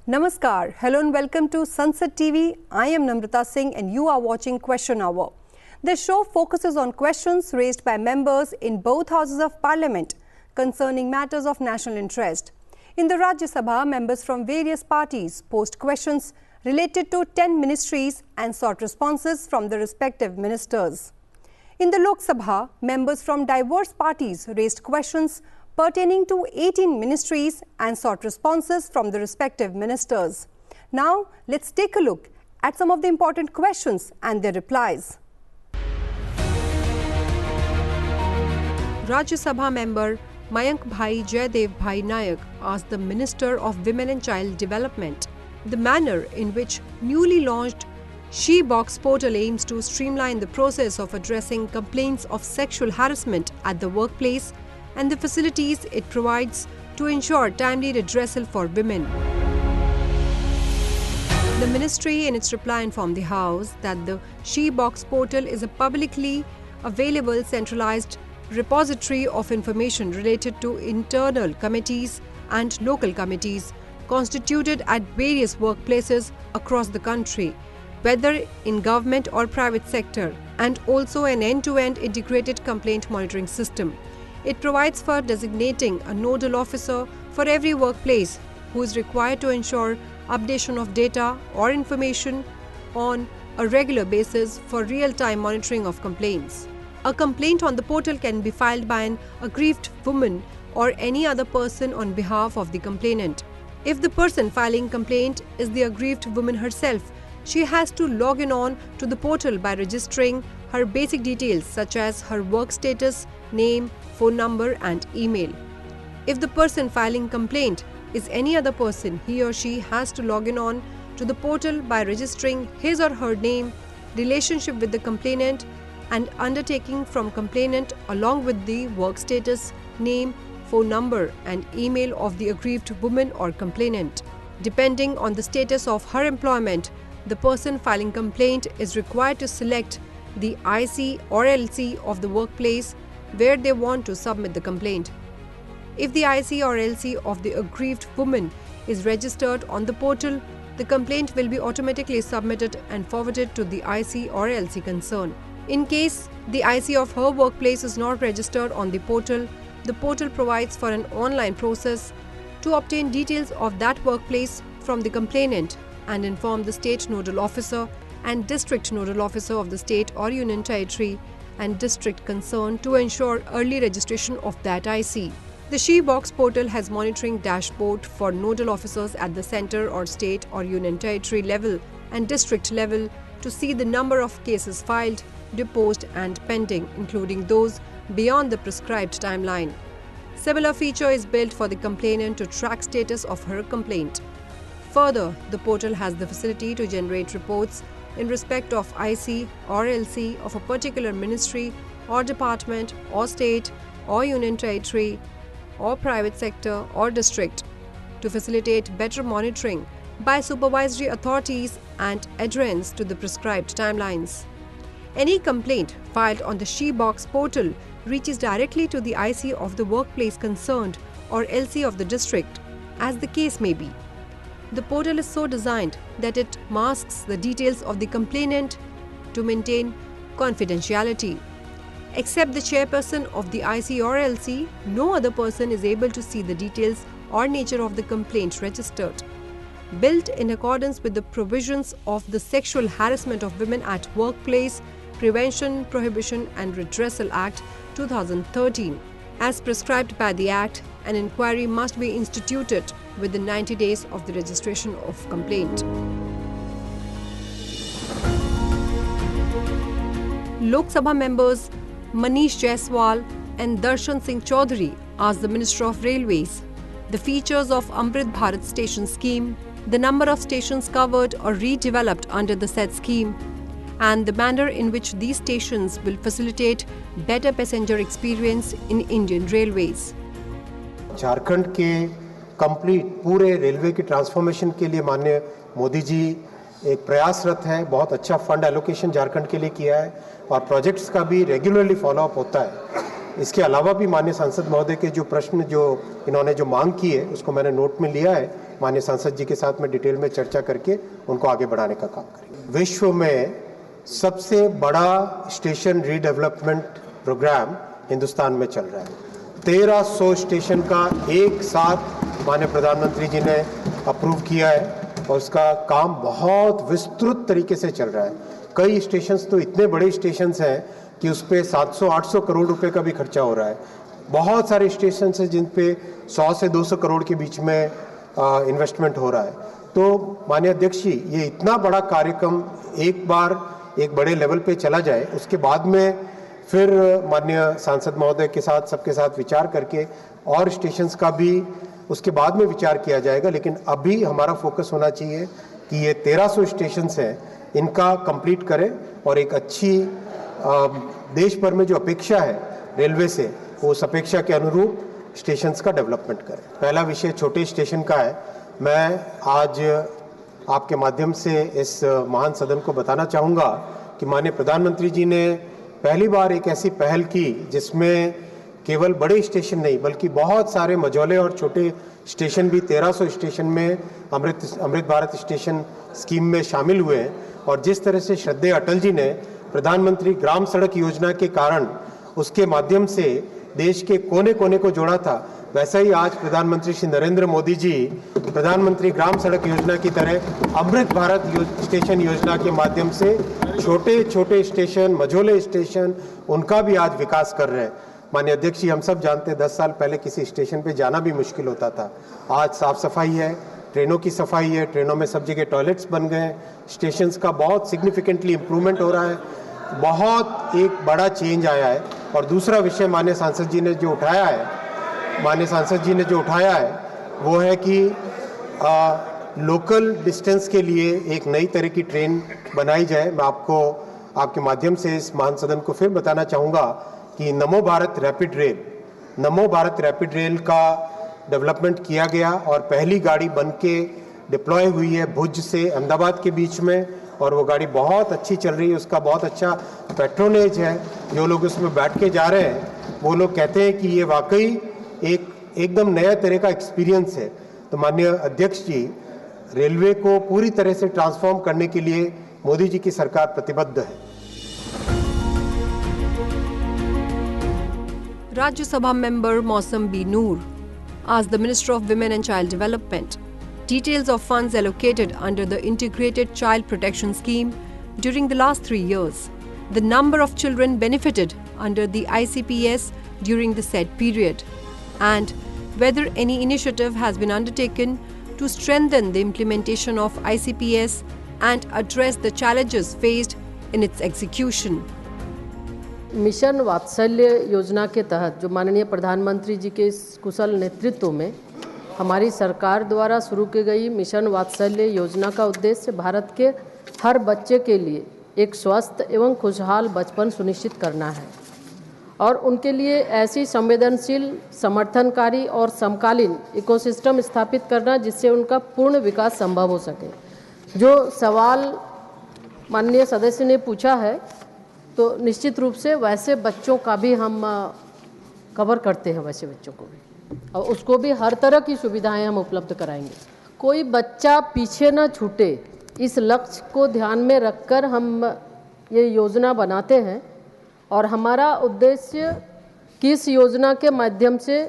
Namaskar, hello and welcome to Sunset TV. I am Namrata Singh and you are watching Question Hour. This show focuses on questions raised by members in both houses of parliament concerning matters of national interest. In the Rajya Sabha, members from various parties posed questions related to 10 ministries and sought responses from the respective ministers. In the Lok Sabha, members from diverse parties raised questions pertaining to 18 ministries and sought responses from the respective ministers. Now, let's take a look at some of the important questions and their replies. Rajya Sabha member Mayank Bhai Jaydev Bhai Nayak asked the Minister of Women and Child Development the manner in which newly launched She Box portal aims to streamline the process of addressing complaints of sexual harassment at the workplace and the facilities it provides to ensure timely redressal for women. The ministry in its reply informed the House that the She Box portal is a publicly available centralized repository of information related to internal committees and local committees constituted at various workplaces across the country, whether in government or private sector, and also an end-to-end integrated complaint monitoring system. It provides for designating a nodal officer for every workplace who is required to ensure updation of data or information on a regular basis for real-time monitoring of complaints. A complaint on the portal can be filed by an aggrieved woman or any other person on behalf of the complainant. If the person filing complaint is the aggrieved woman herself, she has to log on to the portal by registering her basic details such as her work status, name, phone number and email. If the person filing complaint is any other person, he or she has to log on to the portal by registering his or her name, relationship with the complainant and undertaking from complainant along with the work status, name, phone number and email of the aggrieved woman or complainant. Depending on the status of her employment, the person filing complaint is required to select the IC or LC of the workplace where they want to submit the complaint. If the IC or LC of the aggrieved woman is registered on the portal, the complaint will be automatically submitted and forwarded to the IC or LC concerned. In case the IC of her workplace is not registered on the portal provides for an online process to obtain details of that workplace from the complainant and inform the state nodal officer and district nodal officer of the state or union territory and district concerned to ensure early registration of that IC. The She Box portal has monitoring dashboard for nodal officers at the center or state or union territory level and district level to see the number of cases filed, deposed and pending, including those beyond the prescribed timeline. Similar feature is built for the complainant to track status of her complaint. Further, the portal has the facility to generate reports in respect of IC or LC of a particular ministry or department or state or union territory or private sector or district to facilitate better monitoring by supervisory authorities and adherence to the prescribed timelines. Any complaint filed on the She Box portal reaches directly to the IC of the workplace concerned or LC of the district, as the case may be. The portal is so designed that it masks the details of the complainant to maintain confidentiality. Except the chairperson of the IC or LC, no other person is able to see the details or nature of the complaint registered. Built in accordance with the provisions of the Sexual Harassment of Women at Workplace Prevention, Prohibition and Redressal Act 2013. As prescribed by the Act, an inquiry must be instituted within 90 days of the registration of complaint. Lok Sabha members Manish Jaiswal and Darshan Singh Chaudhary asked the Minister of Railways the features of Amrit Bharat Station Scheme, the number of stations covered or redeveloped under the said scheme, and the manner in which these stations will facilitate better passenger experience in Indian Railways. Jharkhand के complete पूरे railway की transformation के लिए माननीय मोदी जी एक प्रयासरत है। बहुत अच्छा फंड एलोकेशन झारखंड के लिए किया है और प्रोजेक्ट्स का भी रेगुलरली फॉलोअप होता है। इसके अलावा भी माननीय सांसद महोदय के जो प्रश्न जो इन्होंने जो मांग की है उसको मैंने नोट में लिया है। माननीय सांसद जी के साथ में डिटेल में चर्चा करके उनको आगे बढ़ाने का काम करेंगे। विश्व में सबसे बड़ा स्टेशन रीडेवलपमेंट प्रोग्राम हिंदुस्तान में चल रहा है। 1300 स्टेशन का एक साथ माननीय प्रधानमंत्री जी ने अप्रूव किया है और उसका काम बहुत विस्तृत तरीके से चल रहा है। कई स्टेशंस तो इतने बड़े स्टेशंस हैं कि उस पर 700-800 करोड़ रुपए का भी खर्चा हो रहा है। बहुत सारे स्टेशन हैं जिन पे 100 से 200 करोड़ के बीच में इन्वेस्टमेंट हो रहा है। तो माननीय अध्यक्ष जी, ये इतना बड़ा कार्यक्रम एक बार एक बड़े लेवल पे चला जाए, उसके बाद में फिर माननीय सांसद महोदय के साथ सबके साथ विचार करके और स्टेशंस का भी उसके बाद में विचार किया जाएगा। लेकिन अभी हमारा फोकस होना चाहिए कि ये 1300 स्टेशंस हैं, इनका कंप्लीट करें और एक अच्छी देश भर में जो अपेक्षा है रेलवे से, वो उस अपेक्षा के अनुरूप स्टेशंस का डेवलपमेंट करें। पहला विषय छोटे स्टेशन का है। मैं आज आपके माध्यम से इस महान सदन को बताना चाहूँगा कि माननीय प्रधानमंत्री जी ने पहली बार एक ऐसी पहल की जिसमें केवल बड़े स्टेशन नहीं बल्कि बहुत सारे मझौले और छोटे स्टेशन भी 1300 स्टेशन में अमृत भारत स्टेशन स्कीम में शामिल हुए हैं। और जिस तरह से श्रद्धेय अटल जी ने प्रधानमंत्री ग्राम सड़क योजना के कारण उसके माध्यम से देश के कोने कोने को जोड़ा था, वैसा ही आज प्रधानमंत्री श्री नरेंद्र मोदी जी प्रधानमंत्री ग्राम सड़क योजना की तरह अमृत भारत स्टेशन योजना के माध्यम से छोटे छोटे स्टेशन, मझोले स्टेशन, उनका भी आज विकास कर रहे हैं। माननीय अध्यक्ष जी, हम सब जानते हैं 10 साल पहले किसी स्टेशन पे जाना भी मुश्किल होता था। आज साफ सफाई है, ट्रेनों की सफाई है, ट्रेनों में सब जगह टॉयलेट्स बन गए हैं, स्टेशंस का बहुत सिग्निफिकेंटली इम्प्रूवमेंट हो रहा है, बहुत एक बड़ा चेंज आया है। और दूसरा विषय माननीय सांसद जी ने जो उठाया है वो है कि लोकल डिस्टेंस के लिए एक नई तरह की ट्रेन बनाई जाए। मैं आपको आपके माध्यम से इस महान सदन को फिर बताना चाहूँगा कि नमो भारत रैपिड रेल का डेवलपमेंट किया गया और पहली गाड़ी बन के डिप्लॉय हुई है भुज से अहमदाबाद के बीच में, और वो गाड़ी बहुत अच्छी चल रही है। उसका बहुत अच्छा पैट्रोनेज है। जो लोग उसमें बैठ के जा रहे हैं वो लोग कहते हैं कि ये वाकई एकदम नया तरह का एक्सपीरियंस है। तो माननीय अध्यक्ष जी, रेलवे को पूरी तरह से ट्रांसफॉर्म करने के लिए मोदी जी की सरकार प्रतिबद्ध है। Rajya Sabha member Mausam B. Noor asked the Minister of Women and Child Development details of funds allocated under the Integrated Child Protection Scheme during the last 3 years, the number of children benefited under the ICPS during the said period, and whether any initiative has been undertaken to strengthen the implementation of ICPS and address the challenges faced in its execution. Mission वात्सल्य योजना के तहत जो माननीय प्रधानमंत्री जी के कुशल नेतृत्व में हमारी सरकार द्वारा शुरू की गई मिशन वात्सल्य योजना का उद्देश्य भारत के हर बच्चे के लिए एक स्वस्थ एवं खुशहाल बचपन सुनिश्चित करना है और उनके लिए ऐसी संवेदनशील, समर्थनकारी और समकालीन इकोसिस्टम स्थापित करना जिससे उनका पूर्ण विकास संभव हो सके। जो सवाल माननीय सदस्य ने पूछा है तो निश्चित रूप से वैसे बच्चों का भी हम कवर करते हैं, वैसे बच्चों को भी, और उसको भी हर तरह की सुविधाएं हम उपलब्ध कराएंगे। कोई बच्चा पीछे न छूटे, इस लक्ष्य को ध्यान में रखकर हम ये योजना बनाते हैं और हमारा उद्देश्य कि इस योजना के माध्यम से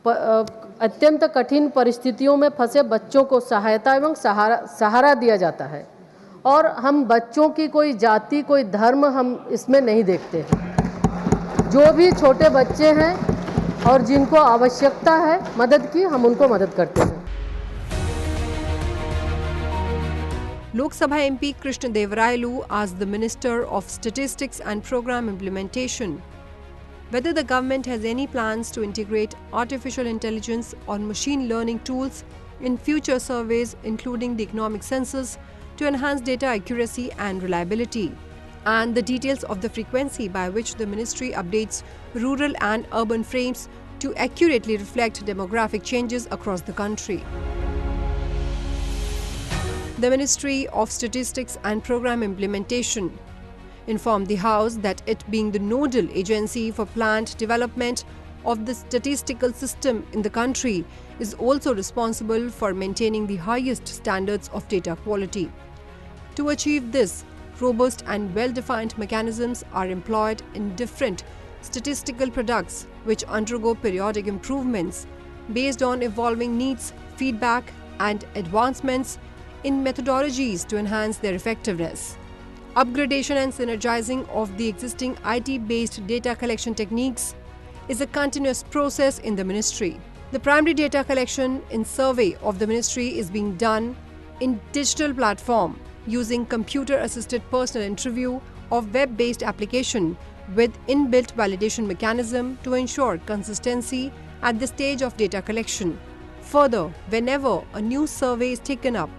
अत्यंत कठिन परिस्थितियों में फंसे बच्चों को सहायता एवं सहारा दिया जाता है और हम बच्चों की कोई जाति, कोई धर्म हम इसमें नहीं देखते हैं। जो भी छोटे बच्चे हैं और जिनको आवश्यकता है मदद की, हम उनको मदद करते हैं। Lok Sabha MP Krishna Devaraylu asked the Minister of Statistics and Program Implementation whether the government has any plans to integrate artificial intelligence or machine learning tools in future surveys, including the economic census, to enhance data accuracy and reliability, and the details of the frequency by which the ministry updates rural and urban frames to accurately reflect demographic changes across the country. The Ministry of Statistics and Program Implementation informed the House that it being the nodal agency for planned development of the statistical system in the country is also responsible for maintaining the highest standards of data quality. To achieve this, robust and well-defined mechanisms are employed in different statistical products which undergo periodic improvements based on evolving needs, feedback, and advancements in methodologies to enhance their effectiveness. Upgradation and synergizing of the existing IT-based data collection techniques is a continuous process in the ministry. The primary data collection in survey of the ministry is being done in digital platform using computer-assisted personal interview of web-based application with inbuilt validation mechanism to ensure consistency at the stage of data collection. Further, whenever a new survey is taken up,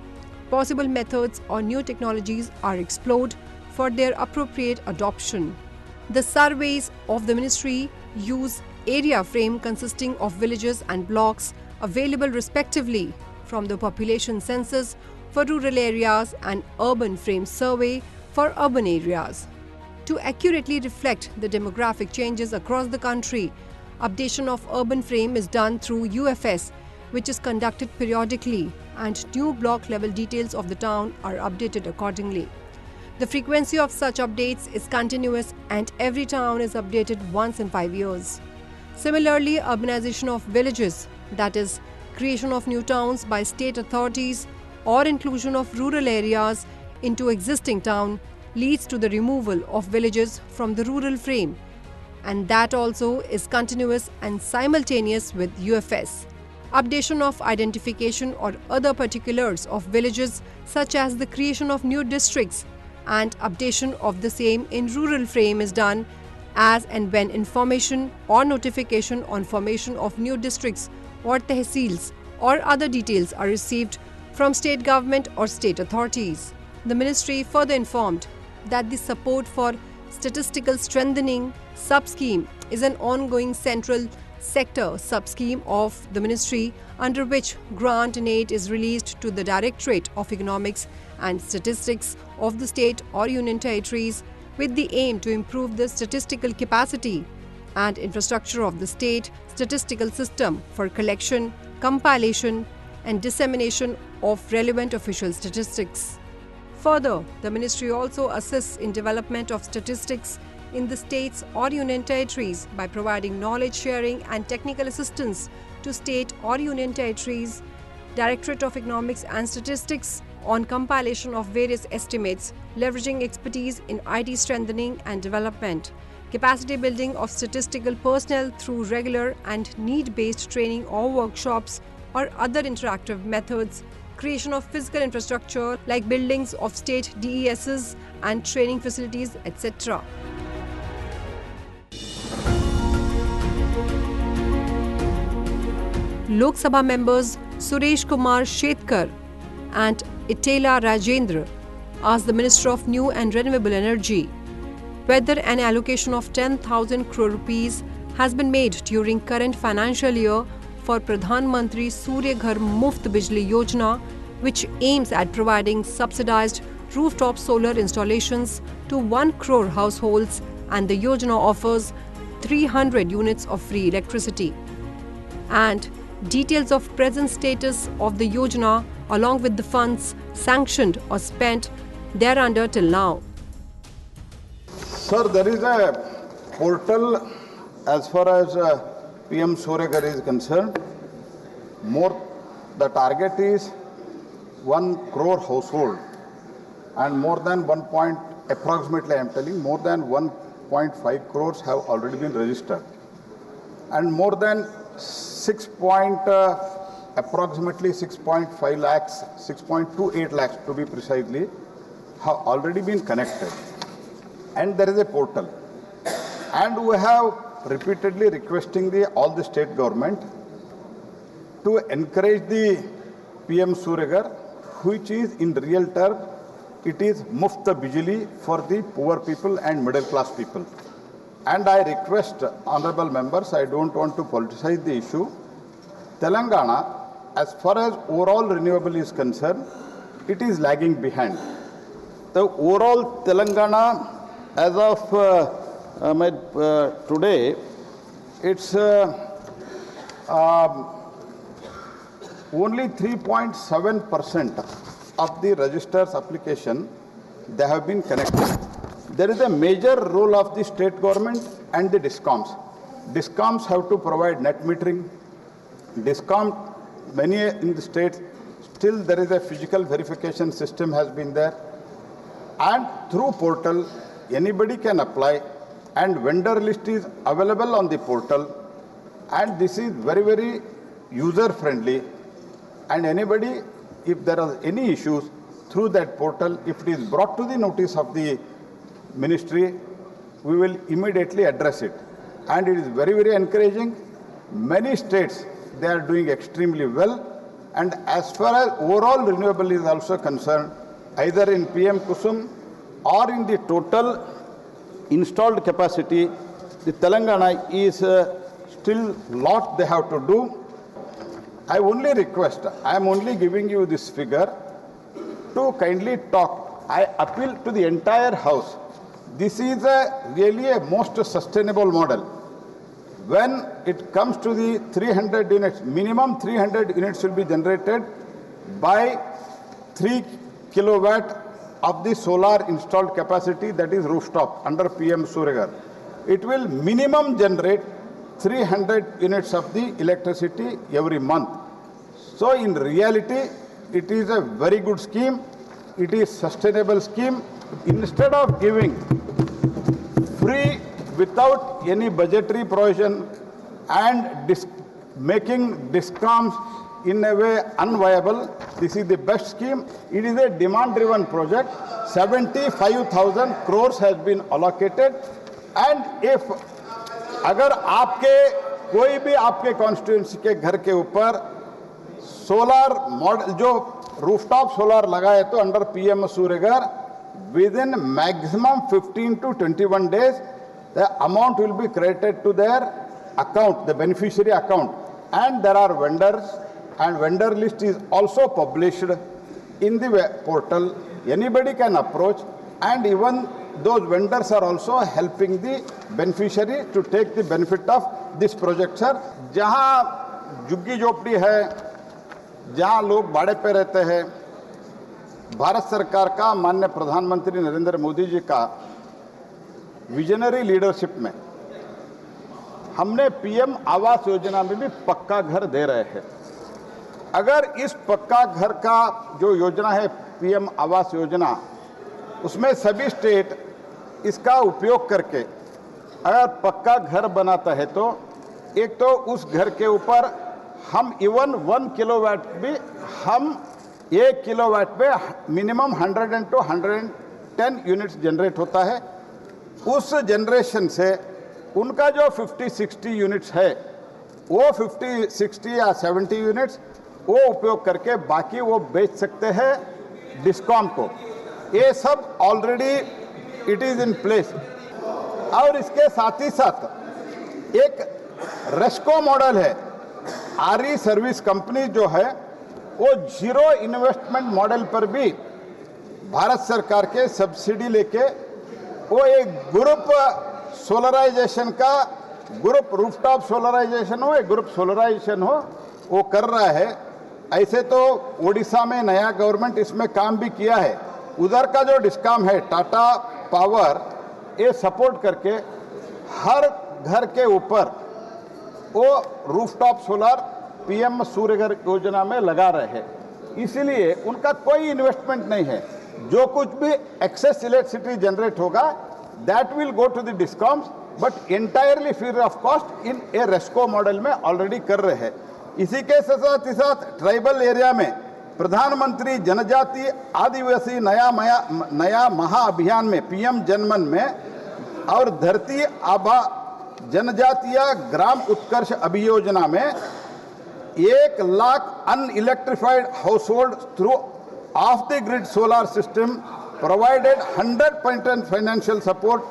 possible methods or new technologies are explored for their appropriate adoption. The surveys of the ministry use area frame consisting of villages and blocks available respectively from the population census for rural areas and urban frame survey for urban areas. To accurately reflect the demographic changes across the country, updation of urban frame is done through UFS, which is conducted periodically, and new block level details of the town are updated accordingly. The frequency of such updates is continuous and every town is updated once in 5 years. Similarly, urbanization of villages, that is, creation of new towns by state authorities or inclusion of rural areas into existing town, leads to the removal of villages from the rural frame, and that also is continuous and simultaneous with UFS. Updation of identification or other particulars of villages, such as the creation of new districts and updation of the same in rural frame, is done as and when information or notification on formation of new districts or tehsils or other details are received from state government or state authorities. The ministry further informed that the support for statistical strengthening sub-scheme is an ongoing central sector sub-scheme of the ministry, under which grant and aid is released to the Directorate of Economics and Statistics of the state or union territories with the aim to improve the statistical capacity and infrastructure of the state statistical system for collection, compilation, and dissemination of relevant official statistics. Further, the ministry also assists in development of statistics in the states or union territories by providing knowledge sharing and technical assistance to state or union territories, Directorate of Economics and Statistics on compilation of various estimates, leveraging expertise in IT strengthening and development, capacity building of statistical personnel through regular and need-based training or workshops or other interactive methods, creation of physical infrastructure like buildings of state DESs and training facilities, etc. Lok Sabha members Suresh Kumar Shetkar and Itela Rajendra asked the Minister of New and Renewable Energy whether an allocation of 10,000 crore rupees has been made during current financial year for Pradhan Mantri Surya Ghar Muft Bijli Yojana, which aims at providing subsidized rooftop solar installations to 1 crore households, and the Yojana offers 300 units of free electricity. And details of present status of the Yojana along with the funds sanctioned or spent thereunder till now. Sir, there is a portal as far as PM Surya Ghar is concerned. The target is 1 crore household, and more than approximately I am telling, more than 1.5 crores have already been registered, and more than approximately 6.5 lakhs, 6.28 lakhs to be precisely, have already been connected. And there is a portal. And we have repeatedly requesting all the state government to encourage the PM Surya Ghar, which is in real term, it is Muft Bijli for the poor people and middle class people. And I request honorable members, I don't want to politicize the issue. Telangana, as far as overall renewable is concerned, it is lagging behind. The overall Telangana, as of today, it's only 3.7% of the registrar's application they have been connected. There is a major role of the state government and the DISCOMs. DISCOMs have to provide net metering. DISCOM, many in the states, still there is a physical verification system has been there. And through portal, anybody can apply, and vendor list is available on the portal. And this is very, very user-friendly. And anybody, if there are any issues through that portal, if it is brought to the notice of the ministry, we will immediately address it. And it is very, very encouraging. Many states, they are doing extremely well. And as far as overall renewable is also concerned, either in PM Kusum or in the total installed capacity, the Telangana is still lot they have to do. I only request, I am only giving you this figure to kindly talk. I appeal to the entire house. This is really a most sustainable model. When it comes to the 300 units, minimum 300 units will be generated by 3 kilowatt of the solar installed capacity, that is rooftop, under PM Surya Ghar. It will minimum generate 300 units of the electricity every month. So in reality, it is a very good scheme. It is sustainable scheme. Instead of giving free without any budgetary provision and making DISCOMs in a way unviable, this is the best scheme. It is a demand-driven project. 75,000 crores has been allocated. And if अगर आपके कोई भी आपके constituency के घर के ऊपर solar model जो रूफटॉप सोलर लगाए तो अंडर पीएम सूर्य घर with in maximum 15 to 21 days the amount will be credited to their account, the beneficiary account, and there are vendors and vendor list is also published in the portal. Anybody can approach, and even those vendors are also helping the beneficiary to take the benefit of this project, sir. जहाँ झुग्गी झोपड़ी है, जहाँ लोग भाड़े पे रहते हैं, भारत सरकार का माननीय प्रधानमंत्री नरेंद्र मोदी जी का विजनरी लीडरशिप में हमने पीएम आवास योजना में भी पक्का घर दे रहे हैं। अगर इस पक्का घर का जो योजना है पीएम आवास योजना, उसमें सभी स्टेट इसका उपयोग करके अगर पक्का घर बनाता है तो एक तो उस घर के ऊपर हम इवन 1 किलोवाट भी हम 1 किलोवाट पे मिनिमम 100 to 110 यूनिट्स जनरेट होता है। उस जनरेशन से उनका जो 50-60 यूनिट्स है वो 50-60 या 70 यूनिट्स वो उपयोग करके बाकी वो बेच सकते हैं डिस्कॉम को। ये सब already it is in place. और इसके साथ ही साथ एक रेस्को मॉडल है, आरई सर्विस कंपनी जो है वो जीरो इन्वेस्टमेंट मॉडल पर भी भारत सरकार के सब्सिडी लेके वो एक ग्रुप सोलराइजेशन का, ग्रुप रूफटॉप सोलराइजेशन हो, एक ग्रुप सोलराइजेशन हो, वो कर रहा है। ऐसे तो ओडिशा में नया गवर्नमेंट इसमें काम भी किया है। उधर का जो डिस्कॉम है टाटा पावर, ये सपोर्ट करके हर घर के ऊपर वो रूफटॉप सोलर पीएम सूर्य घर योजना में लगा रहे हैं। इसीलिए उनका कोई इन्वेस्टमेंट नहीं है। जो कुछ भी एक्सेस इलेक्ट्रिसिटी जनरेट होगा that will go to the discoms, but entirely free of cost in a RESCO model में ऑलरेडी कर रहे हैं। इसी के साथ ही साथ ट्राइबल एरिया में प्रधानमंत्री जनजाति आदिवासी नया महाअभियान में पीएम जनमन में और धरती आभा जनजातीय ग्राम उत्कर्ष अभियोजना में 1 lakh unelectrified household through off the grid solar system provided 100% financial support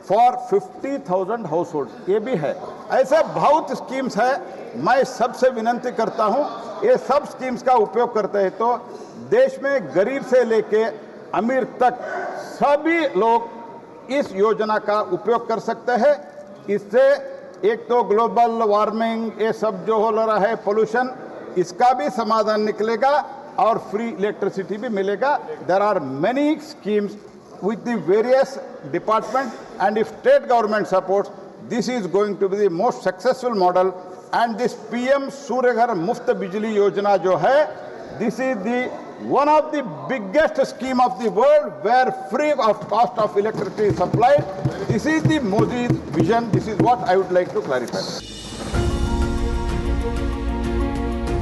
for 50,000 household. ये भी है। ऐसे बहुत स्कीम्स है। मैं सबसे विनंती करता हूं ये सब स्कीम्स का उपयोग करते हैं तो देश में गरीब से लेके अमीर तक सभी लोग इस योजना का उपयोग कर सकते हैं। इससे एक तो ग्लोबल वार्मिंग ये सब जो हो रहा है पोल्यूशन, इसका भी समाधान निकलेगा और फ्री इलेक्ट्रिसिटी भी मिलेगा. There are many schemes with the various departments, and if state government supports, this is going to be the most successful model. And this PM Surya Ghar Muft Bijli Yojana jo hai, this is the one of the biggest scheme of the world where free of cost of electricity is supplied. This is the Modi's vision. This is what I would like to clarify.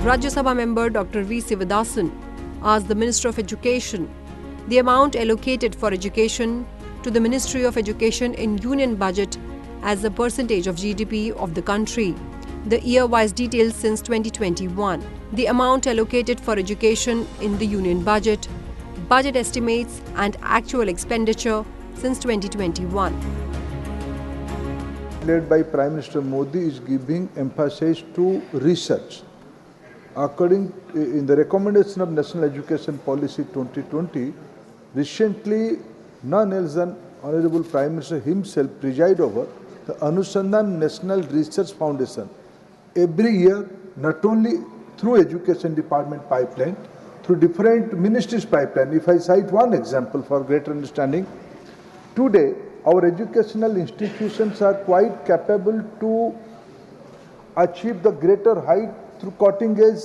Rajya Sabha member Dr. V. Sivadasan asked the Minister of Education the amount allocated for education to the Ministry of Education in Union budget as a percentage of GDP of the country, the year-wise details since 2021, the amount allocated for education in the Union budget, budget estimates and actual expenditure since 2021. Led by Prime Minister Modi is giving emphasis to research. According in the recommendation of National Education Policy 2020, recently, none else than Honorable Prime Minister himself preside over the Anusandhan National Research Foundation. Every year, not only through Education Department pipeline, through different ministries pipeline. If I cite one example for greater understanding, today our educational institutions are quite capable to achieve the greater height through cutting-edge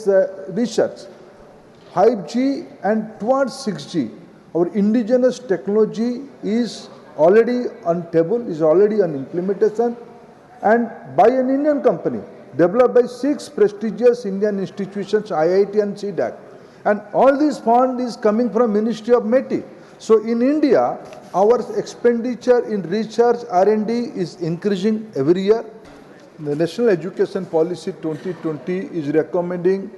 research. 5G and towards 6G. Our indigenous technology is already on table, is already on implementation, and by an Indian company, developed by 6 prestigious Indian institutions, IIT and CDAC. And all this fund is coming from Ministry of METI. So in India, our expenditure in research R&D is increasing every year. The National Education Policy 2020 is recommending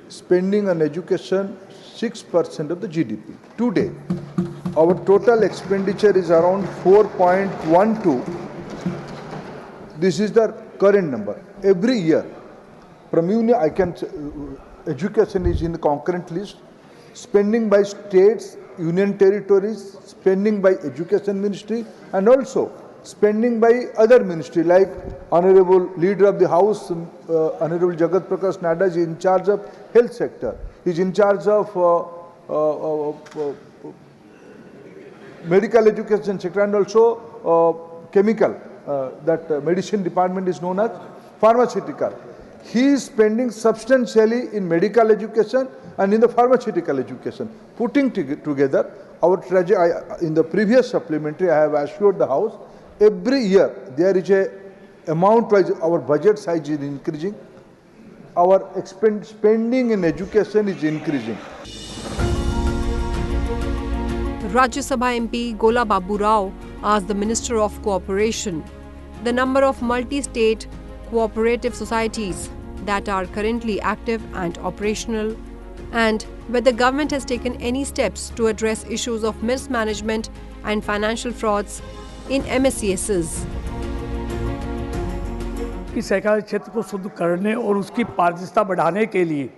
spending on education 6% of the GDP. Today, our total expenditure is around 4.12. This is the current number. Every year, from union, education is in the concurrent list. Spending by states, union territories, spending by Education Ministry, and also spending by other ministry like Honorable Leader of the House, Honorable Jagat Prakash Nadda is in charge of health sector. He is in charge of medical education sector and also chemical, that medicine department is known as pharmaceutical. He is spending substantially in medical education and in the pharmaceutical education. Putting together our in the previous supplementary, I have assured the House, every year there is a amount wise our budget size is increasing, our spending in education is increasing. Rajya Sabha MP Gola Babu Rao asked the Minister of Cooperation the number of multi-state cooperative societies that are currently active and operational, and whether the government has taken any steps to address issues of mismanagement and financial frauds in MSCSs. कि सहकारी क्षेत्र को शुद्ध करने और उसकी पारदर्शिता बढ़ाने के लिए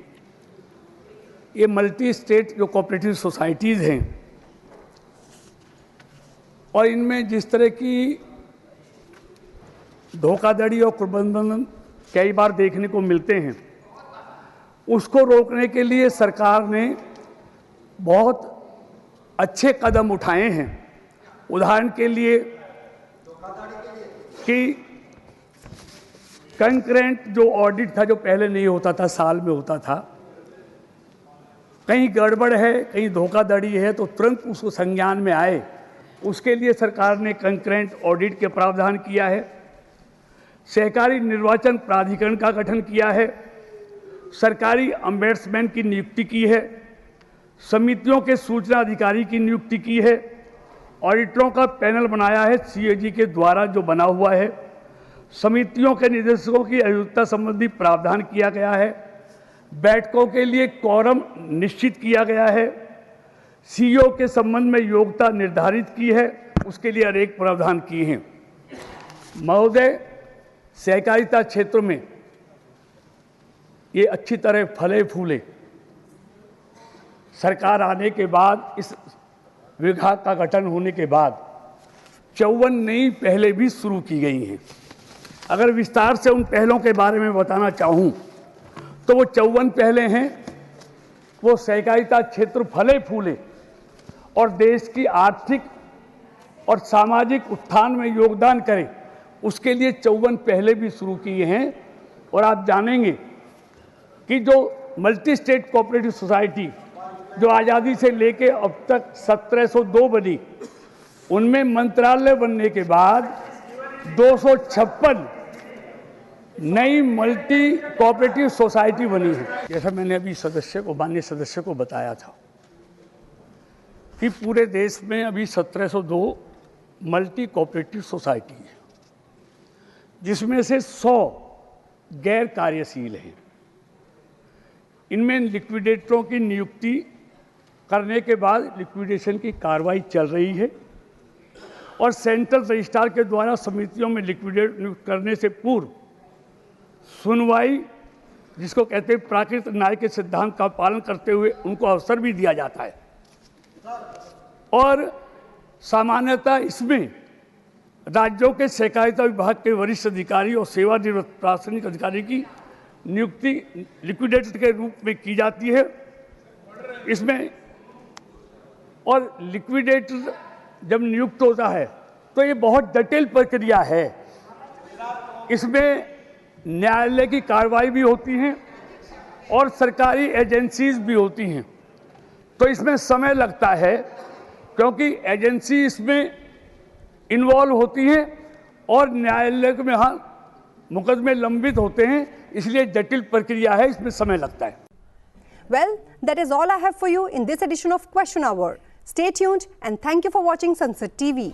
ये मल्टी स्टेट जो कोऑपरेटिव सोसाइटीज़ हैं और इनमें जिस तरह की धोखाधड़ी और कुप्रबंधन कई बार देखने को मिलते हैं, उसको रोकने के लिए सरकार ने बहुत अच्छे कदम उठाए हैं। उदाहरण के लिए कि कंकरेंट जो ऑडिट था, जो पहले नहीं होता था, साल में होता था, कहीं गड़बड़ है, कहीं धोखाधड़ी है तो तुरंत उसको संज्ञान में आए, उसके लिए सरकार ने कंकरेंट ऑडिट के प्रावधान किया है। सहकारी निर्वाचन प्राधिकरण का गठन किया है, सरकारी अम्बेड्समैन की नियुक्ति की है, समितियों के सूचना अधिकारी की नियुक्ति की है, ऑडिटरों का पैनल बनाया है CAG के द्वारा जो बना हुआ है, समितियों के निदेशकों की अयोग्यता संबंधी प्रावधान किया गया है, बैठकों के लिए क्वारम निश्चित किया गया है, CEO के संबंध में योग्यता निर्धारित की है, उसके लिए अनेक प्रावधान किए हैं। महोदय, सहकारिता क्षेत्र में ये अच्छी तरह फले फूले। सरकार आने के बाद, इस विभाग का गठन होने के बाद 54 नई पहले भी शुरू की गई हैं। अगर विस्तार से उन पहलों के बारे में बताना चाहूँ तो वो 54 पहले हैं। वो सहकारिता क्षेत्र फले फूले और देश की आर्थिक और सामाजिक उत्थान में योगदान करे, उसके लिए 54 पहले भी शुरू किए हैं। और आप जानेंगे कि जो मल्टी स्टेट कोऑपरेटिव सोसाइटी जो आज़ादी से लेके अब तक 1702 बनी, उनमें मंत्रालय बनने के बाद 256 नई मल्टी कोऑपरेटिव सोसाइटी बनी है। जैसा मैंने अभी माननीय सदस्य को बताया था कि पूरे देश में अभी 1702 मल्टी कोऑपरेटिव सोसाइटी है, जिसमें से 100 गैर कार्यशील हैं। इनमें लिक्विडेटरों की नियुक्ति करने के बाद लिक्विडेशन की कार्रवाई चल रही है और सेंट्रल रजिस्ट्रार के द्वारा समितियों में लिक्विडेट नियुक्त करने से पूर्व सुनवाई, जिसको कहते हैं प्राकृतिक न्याय के सिद्धांत का पालन करते हुए उनको अवसर भी दिया जाता है। और सामान्यतः इसमें राज्यों के सहकारिता विभाग के वरिष्ठ अधिकारी और सेवानिवृत्त प्रशासनिक अधिकारी की नियुक्ति लिक्विडेटर के रूप में की जाती है। इसमें और लिक्विडेटर जब नियुक्त होता है तो ये बहुत जटिल प्रक्रिया है। इसमें न्यायालय की कार्रवाई भी होती है और सरकारी एजेंसीज भी होती हैं, तो इसमें समय लगता है क्योंकि एजेंसी इसमें इन्वॉल्व होती है और न्यायालय में मुकदमे लंबित होते हैं, इसलिए जटिल प्रक्रिया है, इसमें समय लगता है। Well, that is all I have for you in this edition of Question Hour. Stay tuned and thank you for watching Sunset TV.